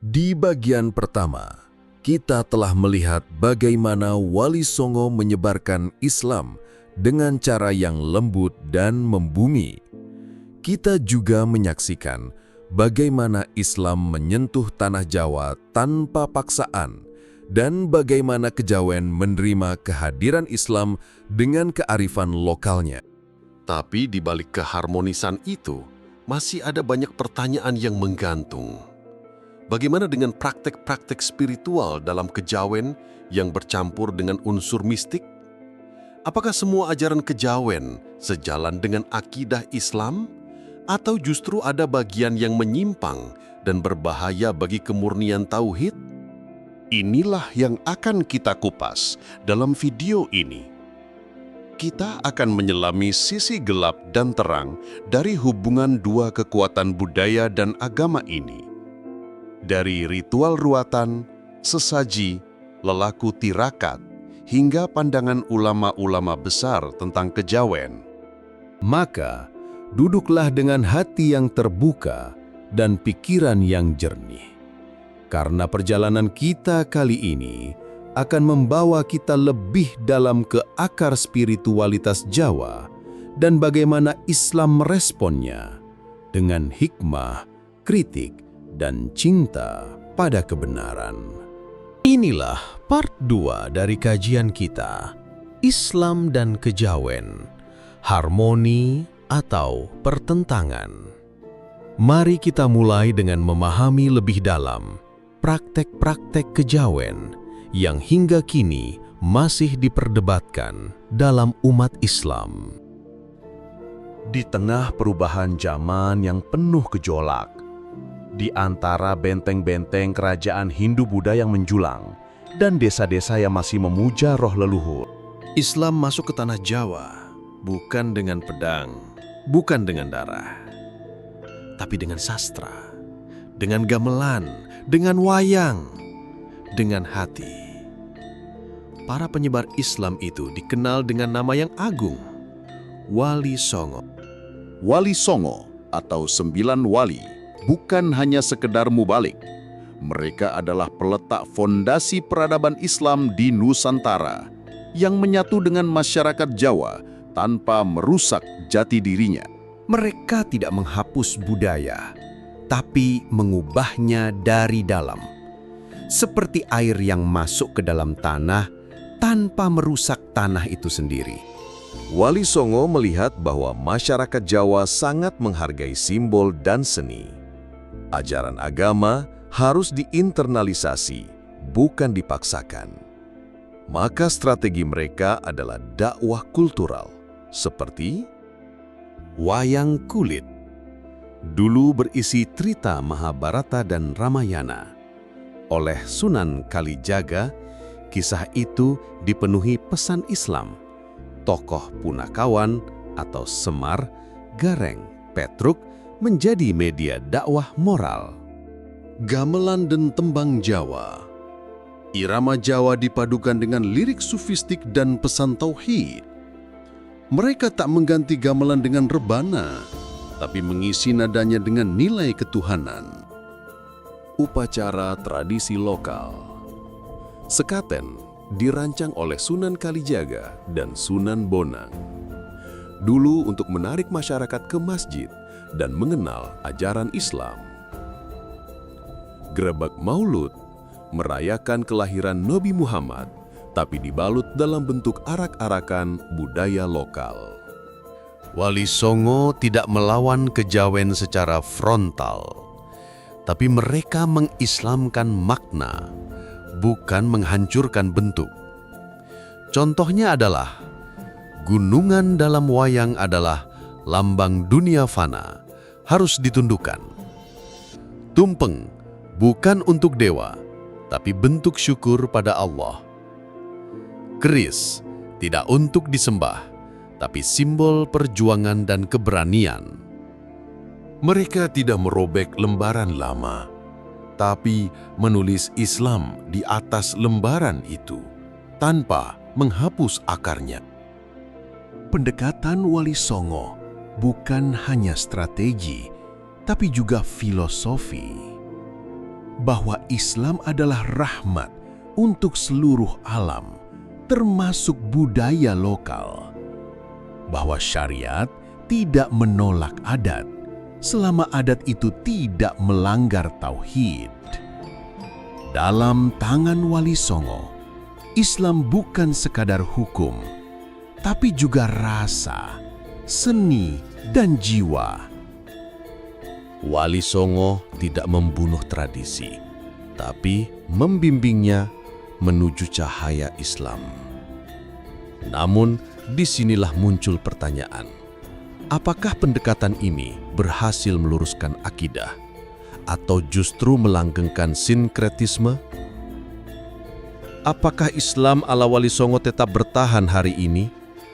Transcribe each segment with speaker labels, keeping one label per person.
Speaker 1: Di bagian pertama, kita telah melihat bagaimana Wali Songo menyebarkan Islam dengan cara yang lembut dan membumi. Kita juga menyaksikan bagaimana Islam menyentuh tanah Jawa tanpa paksaan dan bagaimana Kejawen menerima kehadiran Islam dengan kearifan lokalnya.
Speaker 2: Tapi di balik keharmonisan itu, masih ada banyak pertanyaan yang menggantung. Bagaimana dengan praktek-praktek spiritual dalam Kejawen yang bercampur dengan unsur mistik? Apakah semua ajaran Kejawen sejalan dengan akidah Islam? Atau justru ada bagian yang menyimpang dan berbahaya bagi kemurnian tauhid?
Speaker 3: Inilah yang akan kita kupas dalam video ini. Kita akan menyelami sisi gelap dan terang dari hubungan dua kekuatan budaya dan agama ini. Dari ritual ruatan, sesaji, lelaku tirakat, hingga pandangan ulama-ulama besar tentang Kejawen.
Speaker 1: Maka, duduklah dengan hati yang terbuka dan pikiran yang jernih. Karena perjalanan kita kali ini akan membawa kita lebih dalam ke akar spiritualitas Jawa dan bagaimana Islam meresponnya dengan hikmah, kritik, dan cinta pada kebenaran. Inilah part 2 dari kajian kita, Islam dan Kejawen, harmoni atau pertentangan. Mari kita mulai dengan memahami lebih dalam praktek-praktek Kejawen yang hingga kini masih diperdebatkan dalam umat Islam.
Speaker 3: Di tengah perubahan zaman yang penuh gejolak, di antara benteng-benteng kerajaan Hindu-Buddha yang menjulang dan desa-desa yang masih memuja roh leluhur,
Speaker 1: Islam masuk ke tanah Jawa bukan dengan pedang, bukan dengan darah, tapi dengan sastra, dengan gamelan, dengan wayang, dengan hati. Para penyebar Islam itu dikenal dengan nama yang agung, Wali Songo.
Speaker 3: Wali Songo atau 9 wali bukan hanya sekedar mubalik. Mereka adalah peletak fondasi peradaban Islam di Nusantara yang menyatu dengan masyarakat Jawa tanpa merusak jati dirinya.
Speaker 4: Mereka tidak menghapus budaya, tapi mengubahnya dari dalam. Seperti air yang masuk ke dalam tanah tanpa merusak tanah itu sendiri.
Speaker 1: Wali Songo melihat bahwa masyarakat Jawa sangat menghargai simbol dan seni. Ajaran agama harus diinternalisasi, bukan dipaksakan. Maka strategi mereka adalah dakwah kultural, seperti wayang kulit. Dulu berisi cerita Mahabharata dan Ramayana. Oleh Sunan Kalijaga, kisah itu dipenuhi pesan Islam. Tokoh Punakawan atau Semar, Gareng, Petruk menjadi media dakwah moral. Gamelan dan tembang Jawa. Irama Jawa dipadukan dengan lirik sufistik dan pesan tauhid. Mereka tak mengganti gamelan dengan rebana, tapi mengisi nadanya dengan nilai ketuhanan. Upacara tradisi lokal. Sekaten dirancang oleh Sunan Kalijaga dan Sunan Bonang. Dulu untuk menarik masyarakat ke masjid dan mengenal ajaran Islam. Grebek Maulud merayakan kelahiran Nabi Muhammad, tapi dibalut dalam bentuk arak-arakan budaya lokal. Wali Songo tidak melawan Kejawen secara frontal, tapi mereka mengislamkan makna, bukan menghancurkan bentuk. Contohnya adalah, gunungan dalam wayang adalah lambang dunia fana, harus ditundukkan. Tumpeng bukan untuk dewa, tapi bentuk syukur pada Allah. Keris tidak untuk disembah, tapi simbol perjuangan dan keberanian. Mereka tidak merobek lembaran lama, tapi menulis Islam di atas lembaran itu, tanpa menghapus akarnya. Pendekatan Wali Songo bukan hanya strategi, tapi juga filosofi. bahwa Islam adalah rahmat untuk seluruh alam, termasuk budaya lokal. Bahwa syariat tidak menolak adat, selama adat itu tidak melanggar tauhid. Dalam tangan Wali Songo, Islam bukan sekadar hukum, tapi juga rasa, seni, dan jiwa. Wali Songo tidak membunuh tradisi, tapi membimbingnya menuju cahaya Islam. Namun, disinilah muncul pertanyaan. Apakah pendekatan ini berhasil meluruskan akidah atau justru melanggengkan sinkretisme? Apakah Islam ala Wali Songo tetap bertahan hari ini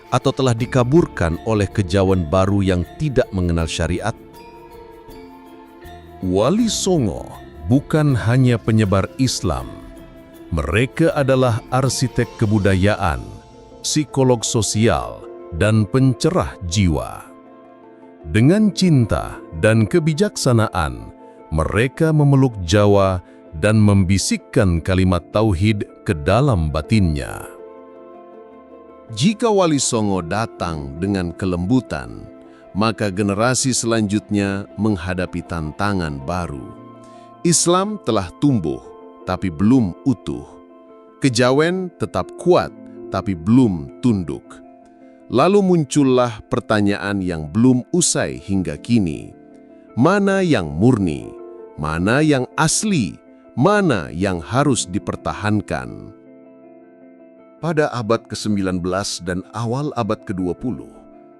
Speaker 1: atau telah dikaburkan oleh kejawen baru yang tidak mengenal syariat? Wali Songo bukan hanya penyebar Islam. Mereka adalah arsitek kebudayaan, psikolog sosial, dan pencerah jiwa. Dengan cinta dan kebijaksanaan, mereka memeluk Jawa dan membisikkan kalimat tauhid ke dalam batinnya. Jika Wali Songo datang dengan kelembutan, maka generasi selanjutnya menghadapi tantangan baru. Islam telah tumbuh, tapi belum utuh. Kejawen tetap kuat, tapi belum tunduk. Lalu muncullah pertanyaan yang belum usai hingga kini. Mana yang murni? Mana yang asli? Mana yang harus dipertahankan? Pada abad ke-19 dan awal abad ke-20,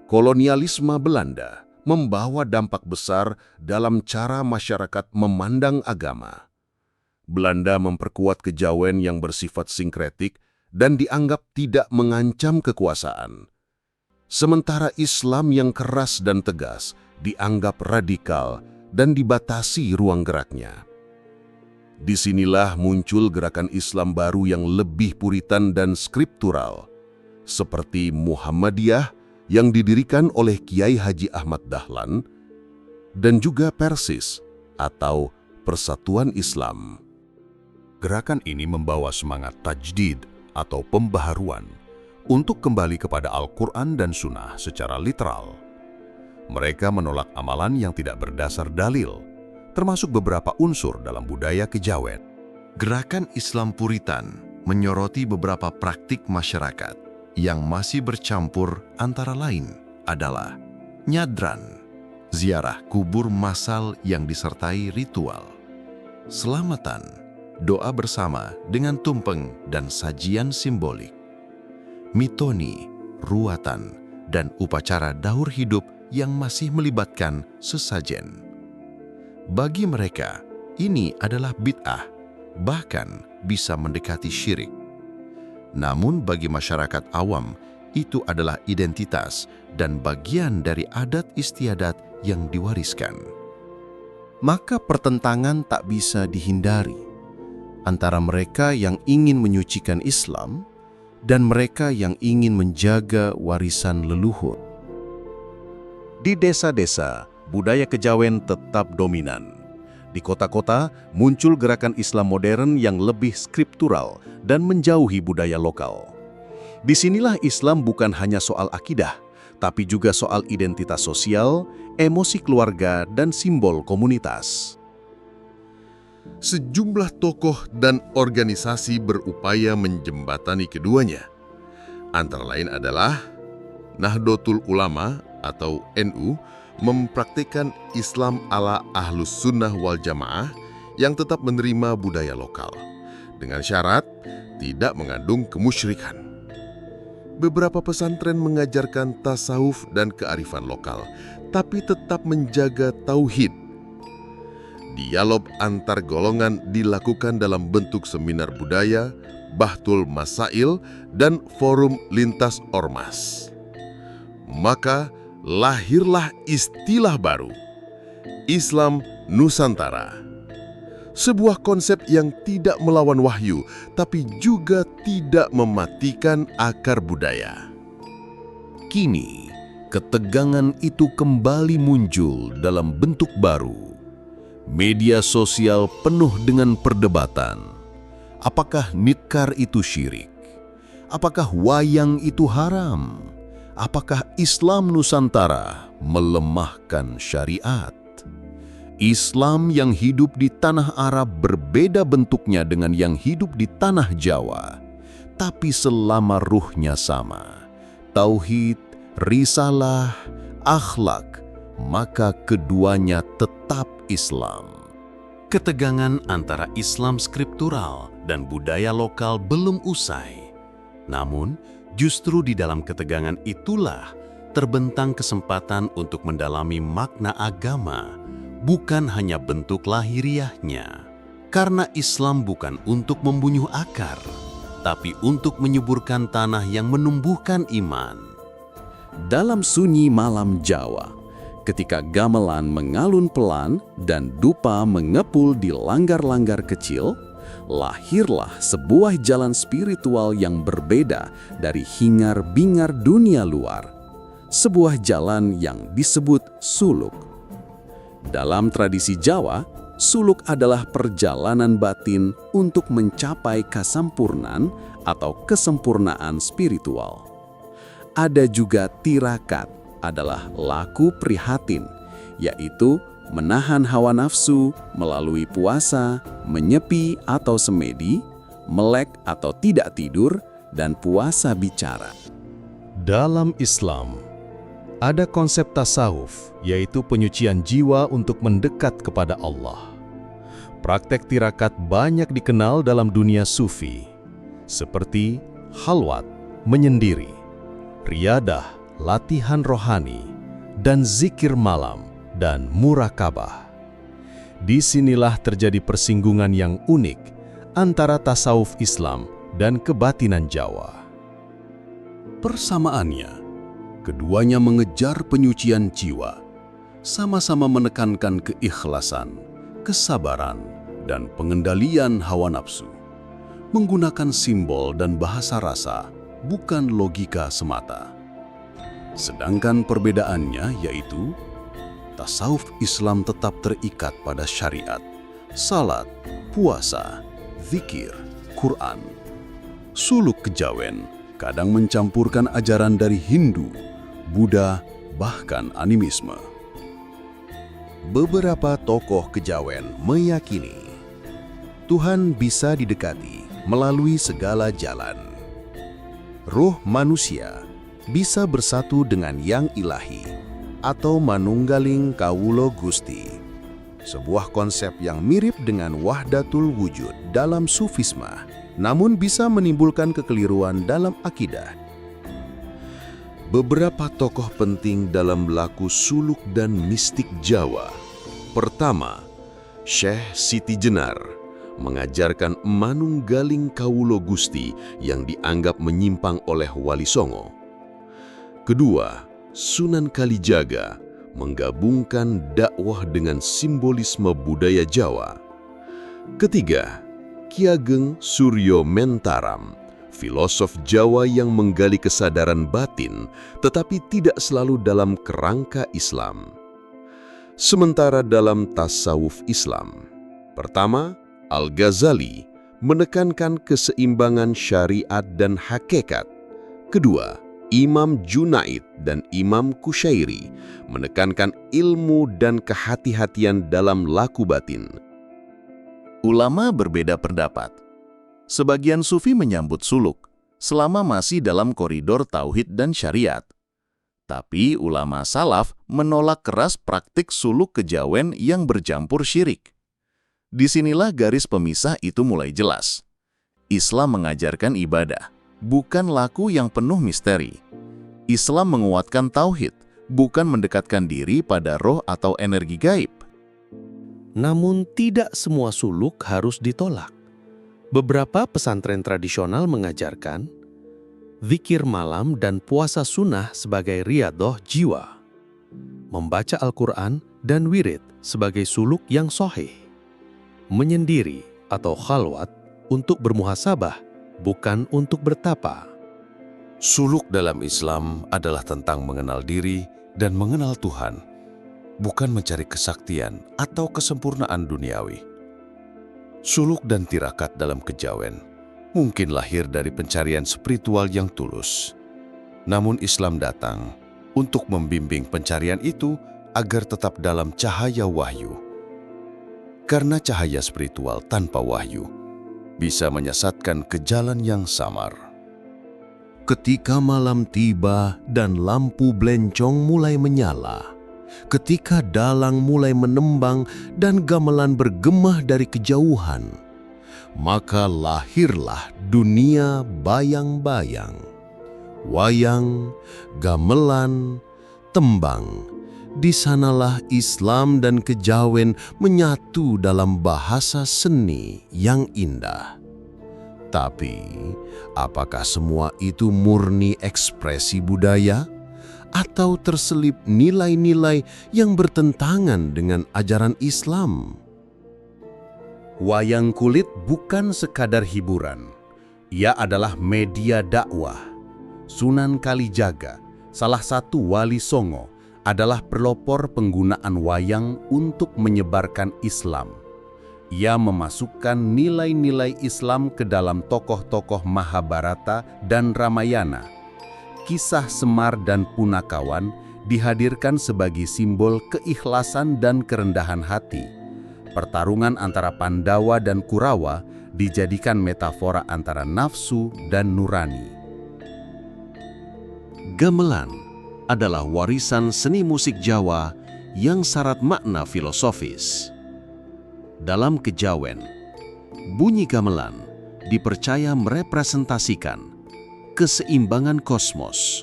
Speaker 1: kolonialisme Belanda membawa dampak besar dalam cara masyarakat memandang agama. Belanda memperkuat kejawen yang bersifat sinkretik dan dianggap tidak mengancam kekuasaan. Sementara Islam yang keras dan tegas dianggap radikal dan dibatasi ruang geraknya. Disinilah muncul gerakan Islam baru yang lebih puritan dan skriptural, seperti Muhammadiyah yang didirikan oleh Kiai Haji Ahmad Dahlan, dan juga Persis atau Persatuan Islam. Gerakan ini membawa semangat tajdid atau pembaharuan untuk kembali kepada Al-Quran dan Sunnah secara literal. Mereka menolak amalan yang tidak berdasar dalil, termasuk beberapa unsur dalam budaya kejawen.
Speaker 3: Gerakan Islam Puritan menyoroti beberapa praktik masyarakat yang masih bercampur, antara lain adalah nyadran, ziarah kubur massal yang disertai ritual, selamatan, doa bersama dengan tumpeng dan sajian simbolik, mitoni, ruatan, dan upacara daur hidup yang masih melibatkan sesajen. Bagi mereka, ini adalah bid'ah, bahkan bisa mendekati syirik. Namun bagi masyarakat awam, itu adalah identitas dan bagian dari adat istiadat yang diwariskan.
Speaker 4: Maka pertentangan tak bisa dihindari antara mereka yang ingin menyucikan Islam dan mereka yang ingin menjaga warisan leluhur. Di desa-desa, budaya kejawen tetap dominan. Di kota-kota, muncul gerakan Islam modern yang lebih skriptural dan menjauhi budaya lokal. Disinilah Islam bukan hanya soal akidah, tapi juga soal identitas sosial, emosi keluarga, dan simbol komunitas.
Speaker 2: Sejumlah tokoh dan organisasi berupaya menjembatani keduanya. Antara lain adalah Nahdlatul Ulama atau NU mempraktikkan Islam ala Ahlus Sunnah wal Jamaah yang tetap menerima budaya lokal, dengan syarat tidak mengandung kemusyrikan. Beberapa pesantren mengajarkan tasawuf dan kearifan lokal, tapi tetap menjaga tauhid. Dialog antar golongan dilakukan dalam bentuk seminar budaya, bahtul masail, dan forum lintas ormas. Maka lahirlah istilah baru, Islam Nusantara. Sebuah konsep yang tidak melawan wahyu, tapi juga tidak mematikan akar budaya.
Speaker 1: Kini, ketegangan itu kembali muncul dalam bentuk baru. Media sosial penuh dengan perdebatan. Apakah nitkar itu syirik? Apakah wayang itu haram? Apakah Islam Nusantara melemahkan syariat? Islam yang hidup di tanah Arab berbeda bentuknya dengan yang hidup di tanah Jawa, tapi selama ruhnya sama, tauhid, risalah, akhlak, maka keduanya tetap Islam.
Speaker 5: Ketegangan antara Islam skriptural dan budaya lokal belum usai. Namun, justru di dalam ketegangan itulah terbentang kesempatan untuk mendalami makna agama, bukan hanya bentuk lahiriahnya. Karena Islam bukan untuk membunuh akar, tapi untuk menyuburkan tanah yang menumbuhkan iman.
Speaker 6: Dalam sunyi malam Jawa, ketika gamelan mengalun pelan dan dupa mengepul di langgar-langgar kecil, lahirlah sebuah jalan spiritual yang berbeda dari hingar-bingar dunia luar. Sebuah jalan yang disebut suluk. Dalam tradisi Jawa, suluk adalah perjalanan batin untuk mencapai kasampurnan atau kesempurnaan spiritual. Ada juga tirakat, adalah laku prihatin, yaitu menahan hawa nafsu melalui puasa, menyepi atau semedi, melek atau tidak tidur, dan puasa bicara.
Speaker 7: Dalam Islam, ada konsep tasawuf, yaitu penyucian jiwa untuk mendekat kepada Allah. Praktek tirakat banyak dikenal dalam dunia sufi, seperti halwat, menyendiri, riyadah, latihan rohani, dan zikir malam, dan murakabah. Disinilah terjadi persinggungan yang unik antara tasawuf Islam dan kebatinan Jawa.
Speaker 1: Persamaannya, keduanya mengejar penyucian jiwa, sama-sama menekankan keikhlasan, kesabaran, dan pengendalian hawa nafsu, menggunakan simbol dan bahasa rasa, bukan logika semata. Sedangkan perbedaannya yaitu, tasawuf Islam tetap terikat pada syariat, salat, puasa, zikir, Quran. Suluk kejawen kadang mencampurkan ajaran dari Hindu, Buddha, bahkan animisme. Beberapa tokoh kejawen meyakini Tuhan bisa didekati melalui segala jalan. Roh manusia bisa bersatu dengan yang ilahi atau manunggaling kawulo Gusti. Sebuah konsep yang mirip dengan wahdatul wujud dalam sufisme, namun bisa menimbulkan kekeliruan dalam akidah. Beberapa tokoh penting dalam laku suluk dan mistik Jawa. Pertama, Syekh Siti Jenar mengajarkan manunggaling kawulo Gusti yang dianggap menyimpang oleh Wali Songo. Kedua, Sunan Kalijaga menggabungkan dakwah dengan simbolisme budaya Jawa. Ketiga, Ki Ageng Suryo Mentaram, filosof Jawa yang menggali kesadaran batin tetapi tidak selalu dalam kerangka Islam. Sementara dalam tasawuf Islam, pertama, Al-Ghazali menekankan keseimbangan syariat dan hakikat. Kedua, Imam Junaid dan Imam Kusyairi menekankan ilmu dan kehati-hatian dalam laku batin.
Speaker 8: Ulama berbeda pendapat. Sebagian sufi menyambut suluk selama masih dalam koridor tauhid dan syariat. Tapi ulama salaf menolak keras praktik suluk kejawen yang bercampur syirik. Disinilah garis pemisah itu mulai jelas. Islam mengajarkan ibadah, bukan laku yang penuh misteri. Islam menguatkan tauhid, bukan mendekatkan diri pada roh atau energi gaib.
Speaker 9: Namun tidak semua suluk harus ditolak. Beberapa pesantren tradisional mengajarkan zikir malam dan puasa sunnah sebagai riyadhah jiwa, membaca Al-Quran dan wirid sebagai suluk yang sahih, menyendiri atau khalwat untuk bermuhasabah, bukan untuk bertapa.
Speaker 1: Suluk dalam Islam adalah tentang mengenal diri dan mengenal Tuhan.
Speaker 3: bukan mencari kesaktian atau kesempurnaan duniawi. Suluk dan tirakat dalam kejawen mungkin lahir dari pencarian spiritual yang tulus. Namun Islam datang untuk membimbing pencarian itu agar tetap dalam cahaya wahyu. Karena cahaya spiritual tanpa wahyu bisa menyesatkan ke jalan yang samar.
Speaker 5: Ketika malam tiba dan lampu blencong mulai menyala, ketika dalang mulai menembang dan gamelan bergema dari kejauhan, maka lahirlah dunia bayang-bayang. Wayang, gamelan, tembang, di sanalah Islam dan kejawen menyatu dalam bahasa seni yang indah. Tapi, apakah semua itu murni ekspresi budaya? Atau terselip nilai-nilai yang bertentangan dengan ajaran Islam?
Speaker 4: Wayang kulit bukan sekadar hiburan. Ia adalah media dakwah. Sunan Kalijaga, salah satu wali Songo, adalah pelopor penggunaan wayang untuk menyebarkan Islam. Ia memasukkan nilai-nilai Islam ke dalam tokoh-tokoh Mahabharata dan Ramayana. Kisah Semar dan Punakawan dihadirkan sebagai simbol keikhlasan dan kerendahan hati. Pertarungan antara Pandawa dan Kurawa dijadikan metafora antara nafsu dan nurani.
Speaker 5: Gamelan adalah warisan seni musik Jawa yang syarat makna filosofis. Dalam kejawen, bunyi gamelan dipercaya merepresentasikan keseimbangan kosmos,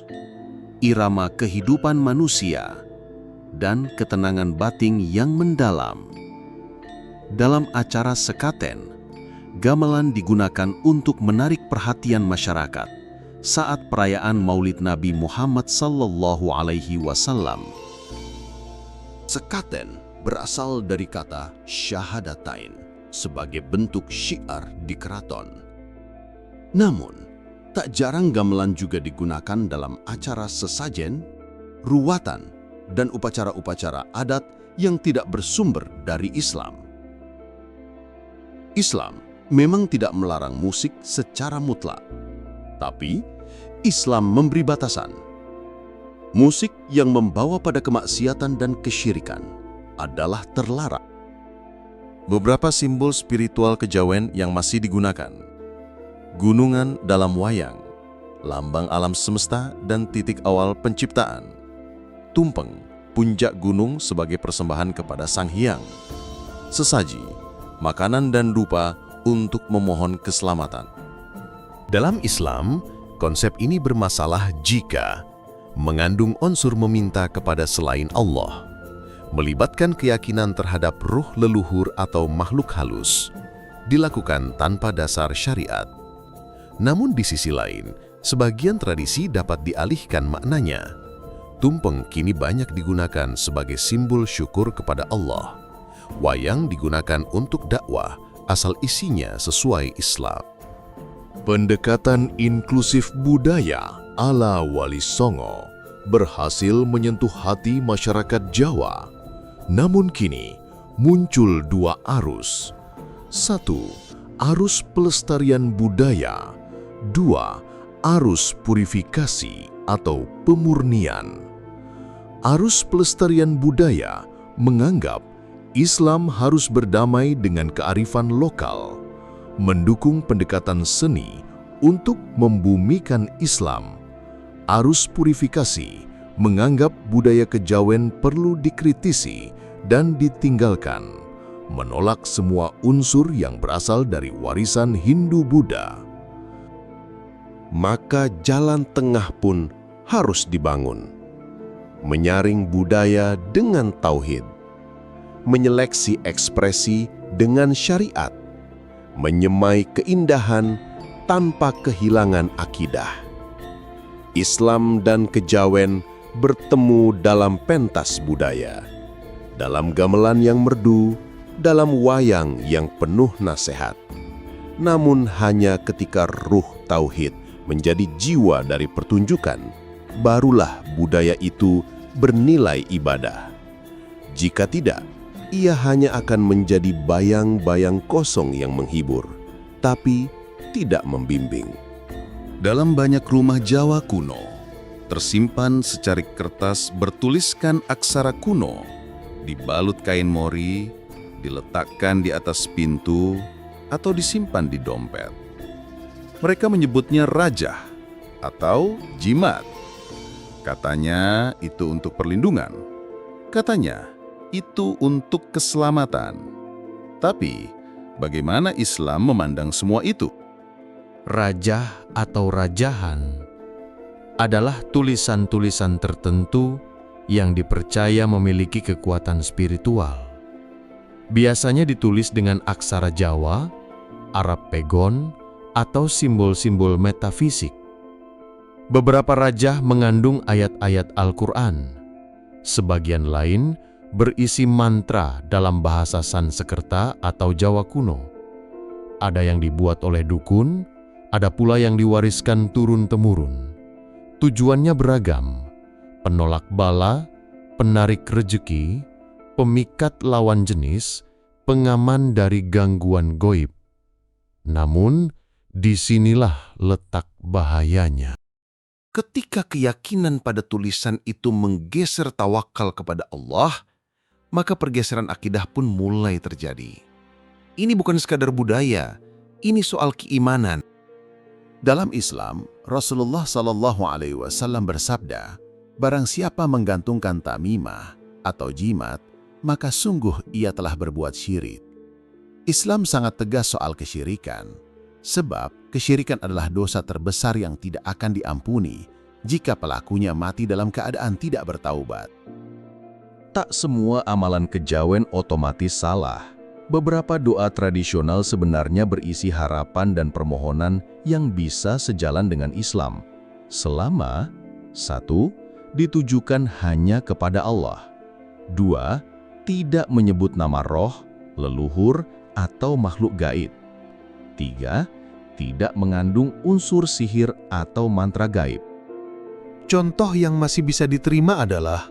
Speaker 5: irama kehidupan manusia, dan ketenangan batin yang mendalam. Dalam acara sekaten, gamelan digunakan untuk menarik perhatian masyarakat saat perayaan Maulid Nabi Muhammad SAW. Sekaten berasal dari kata syahadatain sebagai bentuk syiar di keraton. Namun, tak jarang gamelan juga digunakan dalam acara sesajen, ruwatan, dan upacara-upacara adat yang tidak bersumber dari Islam. Islam memang tidak melarang musik secara mutlak, tapi Islam memberi batasan. Musik yang membawa pada kemaksiatan dan kesyirikan adalah terlarang.
Speaker 8: Beberapa simbol spiritual kejawen yang masih digunakan. Gunungan dalam wayang, lambang alam semesta dan titik awal penciptaan. Tumpeng, puncak gunung sebagai persembahan kepada Sang Hyang. Sesaji, makanan dan dupa untuk memohon keselamatan.
Speaker 7: Dalam Islam, konsep ini bermasalah jika mengandung unsur meminta kepada selain Allah, melibatkan keyakinan terhadap ruh leluhur atau makhluk halus, dilakukan tanpa dasar syariat. Namun di sisi lain, sebagian tradisi dapat dialihkan maknanya. Tumpeng kini banyak digunakan sebagai simbol syukur kepada Allah. Wayang digunakan untuk dakwah, asal isinya sesuai Islam.
Speaker 10: Pendekatan inklusif budaya ala Wali Songo berhasil menyentuh hati masyarakat Jawa. Namun kini muncul dua arus. Satu, arus pelestarian budaya. Dua, arus purifikasi atau pemurnian. Arus pelestarian budaya menganggap Islam harus berdamai dengan kearifan lokal, mendukung pendekatan seni untuk membumikan Islam. Arus purifikasi menganggap budaya kejawen perlu dikritisi dan ditinggalkan, menolak semua unsur yang berasal dari warisan Hindu-Buddha.
Speaker 3: Maka jalan tengah pun harus dibangun. Menyaring budaya dengan tauhid, menyeleksi ekspresi dengan syariat, menyemai keindahan tanpa kehilangan akidah. Islam dan kejawen bertemu dalam pentas budaya, dalam gamelan yang merdu, dalam wayang yang penuh nasihat. Namun hanya ketika ruh tauhid menjadi jiwa dari pertunjukan, barulah budaya itu bernilai ibadah. Jika tidak, ia hanya akan menjadi bayang-bayang kosong yang menghibur, tapi tidak membimbing.
Speaker 6: Dalam banyak rumah Jawa kuno, tersimpan secarik kertas bertuliskan aksara kuno, dibalut kain mori, diletakkan di atas pintu, atau disimpan di dompet. Mereka menyebutnya rajah atau jimat. Katanya itu untuk perlindungan. Katanya itu untuk keselamatan. Tapi bagaimana Islam memandang semua itu?
Speaker 9: Rajah atau rajahan adalah tulisan-tulisan tertentu yang dipercaya memiliki kekuatan spiritual. Biasanya ditulis dengan aksara Jawa, Arab Pegon, atau simbol-simbol metafisik. Beberapa rajah mengandung ayat-ayat Al-Quran. Sebagian lain berisi mantra dalam bahasa Sanskerta atau Jawa kuno. Ada yang dibuat oleh dukun, ada pula yang diwariskan turun-temurun. Tujuannya beragam: penolak bala, penarik rejeki, pemikat lawan jenis, pengaman dari gangguan goib. Namun, disinilah letak bahayanya.
Speaker 4: Ketika keyakinan pada tulisan itu menggeser tawakal kepada Allah, maka pergeseran akidah pun mulai terjadi. Ini bukan sekadar budaya, ini soal keimanan.
Speaker 8: Dalam Islam, Rasulullah SAW bersabda, barang siapa menggantungkan tamimah atau jimat, maka sungguh ia telah berbuat syirik. Islam sangat tegas soal kesyirikan, sebab kesyirikan adalah dosa terbesar yang tidak akan diampuni jika pelakunya mati dalam keadaan tidak bertaubat.
Speaker 1: Tak semua amalan kejawen otomatis salah. Beberapa doa tradisional sebenarnya berisi harapan dan permohonan yang bisa sejalan dengan Islam. Selama 1. Ditujukan hanya kepada Allah. 2. Tidak menyebut nama roh, leluhur, atau makhluk gaib. 3. Tidak mengandung unsur sihir atau mantra gaib.
Speaker 11: Contoh yang masih bisa diterima adalah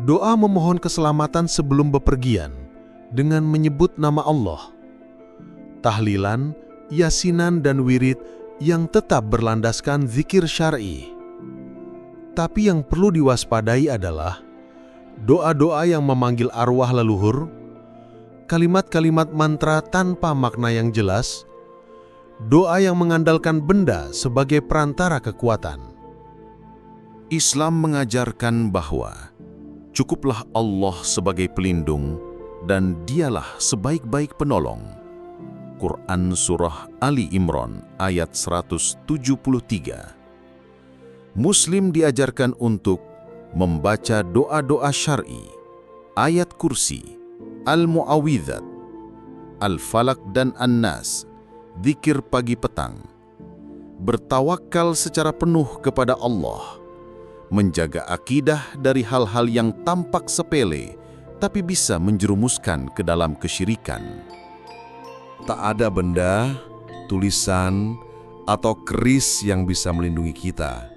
Speaker 11: doa memohon keselamatan sebelum bepergian dengan menyebut nama Allah, tahlilan, yasinan, dan wirid yang tetap berlandaskan zikir syar'i. Tapi yang perlu diwaspadai adalah doa-doa yang memanggil arwah leluhur, kalimat-kalimat mantra tanpa makna yang jelas, doa yang mengandalkan benda sebagai perantara kekuatan.
Speaker 3: Islam mengajarkan bahwa cukuplah Allah sebagai pelindung dan dialah sebaik-baik penolong. Quran Surah Ali Imran ayat 173. Muslim diajarkan untuk membaca doa-doa syar'i, ayat kursi, Al-Mu'awwidzat, Al-Falaq dan An-Nas, zikir pagi petang, bertawakal secara penuh kepada Allah, menjaga akidah dari hal-hal yang tampak sepele tapi bisa menjerumuskan ke dalam kesyirikan.
Speaker 1: Tak ada benda, tulisan, atau keris yang bisa melindungi kita,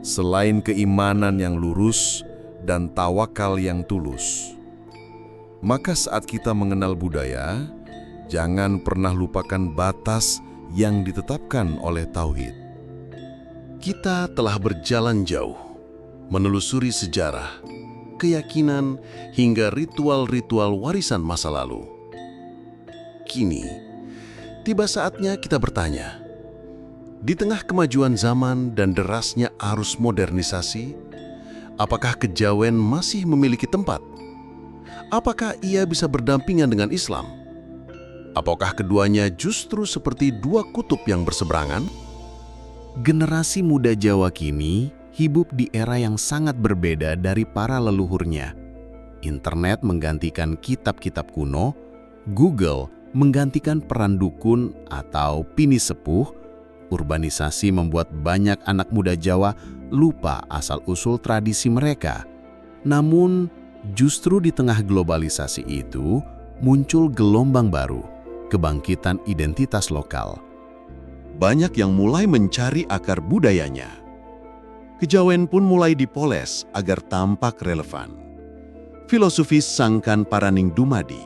Speaker 1: selain keimanan yang lurus dan tawakal yang tulus. Maka saat kita mengenal budaya, jangan pernah lupakan batas yang ditetapkan oleh tauhid.
Speaker 2: Kita telah berjalan jauh, menelusuri sejarah, keyakinan, hingga ritual-ritual warisan masa lalu. Kini, tiba saatnya kita bertanya, di tengah kemajuan zaman dan derasnya arus modernisasi, apakah kejawen masih memiliki tempat? Apakah ia bisa berdampingan dengan Islam? Apakah keduanya justru seperti dua kutub yang berseberangan?
Speaker 4: Generasi muda Jawa kini hidup di era yang sangat berbeda dari para leluhurnya. Internet menggantikan kitab-kitab kuno, Google menggantikan peran dukun atau pini sepuh, urbanisasi membuat banyak anak muda Jawa lupa asal-usul tradisi mereka. Namun, justru di tengah globalisasi itu muncul gelombang baru, kebangkitan identitas lokal.
Speaker 3: Banyak yang mulai mencari akar budayanya. Kejawen pun mulai dipoles agar tampak relevan.
Speaker 5: Filosofi Sangkan Paraning Dumadi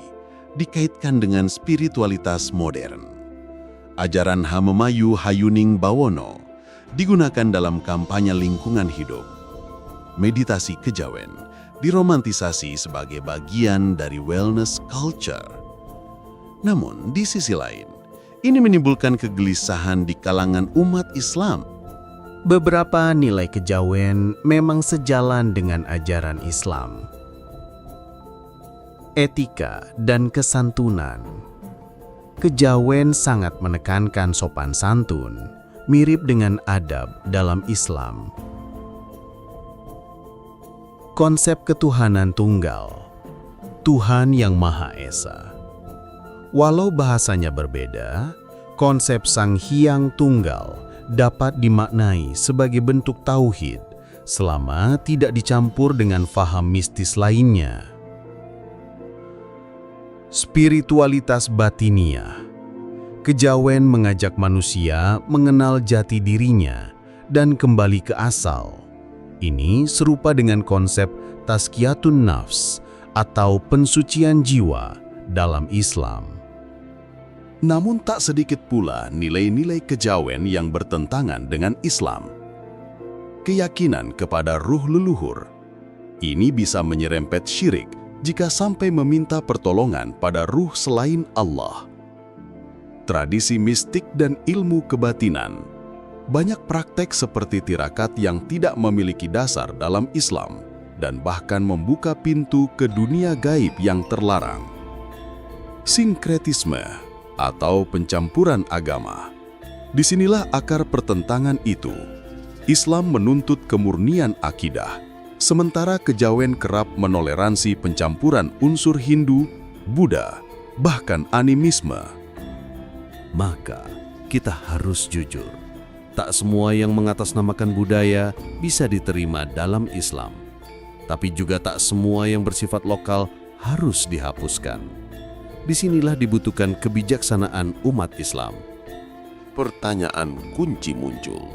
Speaker 5: dikaitkan dengan spiritualitas modern. Ajaran Hamemayu Hayuning Bawono digunakan dalam kampanye lingkungan hidup. Meditasi kejawen diromantisasi sebagai bagian dari wellness culture. Namun, di sisi lain, ini menimbulkan kegelisahan di kalangan umat Islam.
Speaker 4: Beberapa nilai kejawen memang sejalan dengan ajaran Islam. Etika dan kesantunan. Kejawen sangat menekankan sopan santun, mirip dengan adab dalam Islam. Konsep ketuhanan tunggal, Tuhan yang Maha Esa. Walau bahasanya berbeda, konsep Sang Hyang Tunggal dapat dimaknai sebagai bentuk tauhid selama tidak dicampur dengan faham mistis lainnya. Spiritualitas batiniah. Kejawen mengajak manusia mengenal jati dirinya dan kembali ke asal. Ini serupa dengan konsep tazkiyatun nafs atau pensucian jiwa dalam Islam.
Speaker 5: Namun tak sedikit pula nilai-nilai kejawen yang bertentangan dengan Islam. Keyakinan kepada ruh leluhur. Ini bisa menyerempet syirik jika sampai meminta pertolongan pada ruh selain Allah. Tradisi mistik dan ilmu kebatinan. Banyak praktek seperti tirakat yang tidak memiliki dasar dalam Islam dan bahkan membuka pintu ke dunia gaib yang terlarang. Sinkretisme atau pencampuran agama. Disinilah akar pertentangan itu. Islam menuntut kemurnian akidah, sementara kejawen kerap menoleransi pencampuran unsur Hindu, Buddha, bahkan animisme.
Speaker 9: Maka, kita harus jujur. Tak semua yang mengatasnamakan budaya bisa diterima dalam Islam. Tapi juga tak semua yang bersifat lokal harus dihapuskan. Disinilah dibutuhkan kebijaksanaan umat Islam.
Speaker 3: Pertanyaan kunci muncul.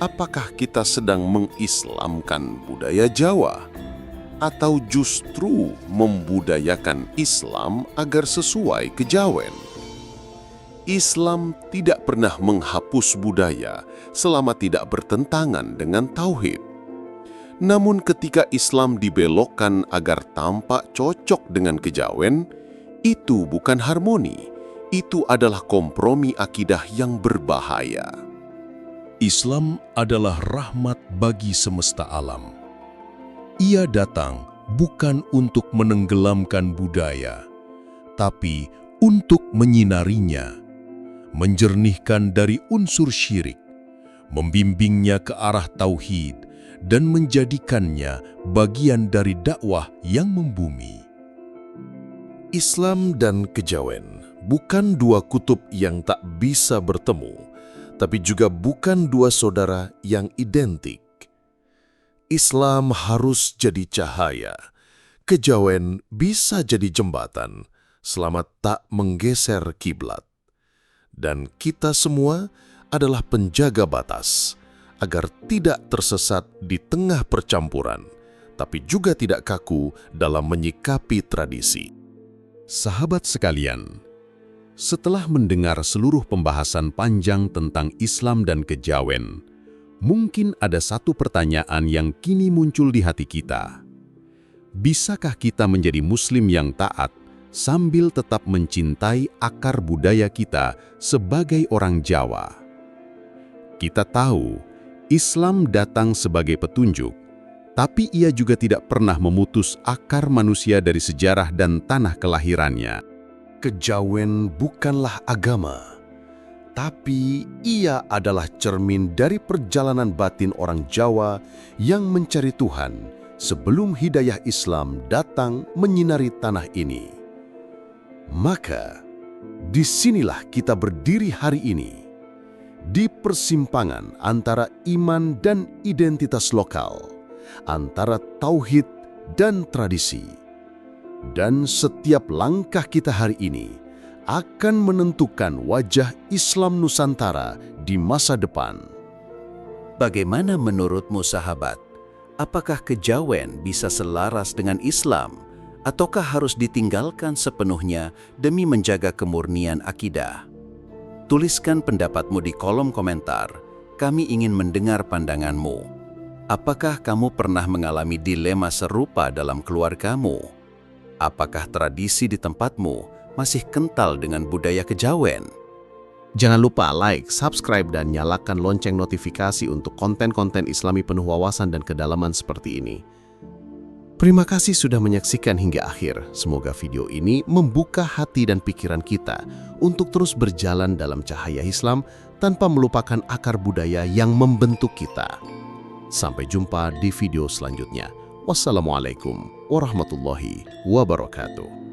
Speaker 3: Apakah kita sedang mengislamkan budaya Jawa? Atau justru membudayakan Islam agar sesuai kejawen? Islam tidak pernah menghapus budaya selama tidak bertentangan dengan tauhid. Namun ketika Islam dibelokkan agar tampak cocok dengan kejawen, itu bukan harmoni, itu adalah kompromi akidah yang berbahaya.
Speaker 10: Islam adalah rahmat bagi semesta alam. Ia datang bukan untuk menenggelamkan budaya, tapi untuk menyinarinya, menjernihkan dari unsur syirik, membimbingnya ke arah tauhid, dan menjadikannya bagian dari dakwah yang membumi.
Speaker 7: Islam dan kejawen bukan dua kutub yang tak bisa bertemu, tapi juga bukan dua saudara yang identik. Islam harus jadi cahaya, kejawen bisa jadi jembatan selama tak menggeser kiblat. Dan kita semua adalah penjaga batas agar tidak tersesat di tengah percampuran, tapi juga tidak kaku dalam menyikapi tradisi.
Speaker 5: Sahabat sekalian, setelah mendengar seluruh pembahasan panjang tentang Islam dan kejawen, mungkin ada satu pertanyaan yang kini muncul di hati kita. Bisakah kita menjadi Muslim yang taat sambil tetap mencintai akar budaya kita sebagai orang Jawa? Kita tahu Islam datang sebagai petunjuk, tapi ia juga tidak pernah memutus akar manusia dari sejarah dan tanah kelahirannya.
Speaker 4: Kejawen bukanlah agama, tapi ia adalah cermin dari perjalanan batin orang Jawa yang mencari Tuhan sebelum hidayah Islam datang menyinari tanah ini. Maka, disinilah kita berdiri hari ini, di persimpangan antara iman dan identitas lokal, antara tauhid dan tradisi. Dan setiap langkah kita hari ini akan menentukan wajah Islam Nusantara di masa depan.
Speaker 9: Bagaimana menurutmu sahabat?
Speaker 4: Apakah kejawen bisa selaras dengan Islam, ataukah harus ditinggalkan sepenuhnya demi menjaga kemurnian akidah? Tuliskan pendapatmu di kolom komentar. Kami ingin mendengar pandanganmu. Apakah kamu pernah mengalami dilema serupa dalam keluargamu? Apakah tradisi di tempatmu masih kental dengan budaya kejawen?
Speaker 12: Jangan lupa like, subscribe, dan nyalakan lonceng notifikasi untuk konten-konten Islami penuh wawasan dan kedalaman seperti ini. Terima kasih sudah menyaksikan hingga akhir. Semoga video ini membuka hati dan pikiran kita untuk terus berjalan dalam cahaya Islam tanpa melupakan akar budaya yang membentuk kita. Sampai jumpa di video selanjutnya. Wassalamualaikum warahmatullahi wabarakatuh.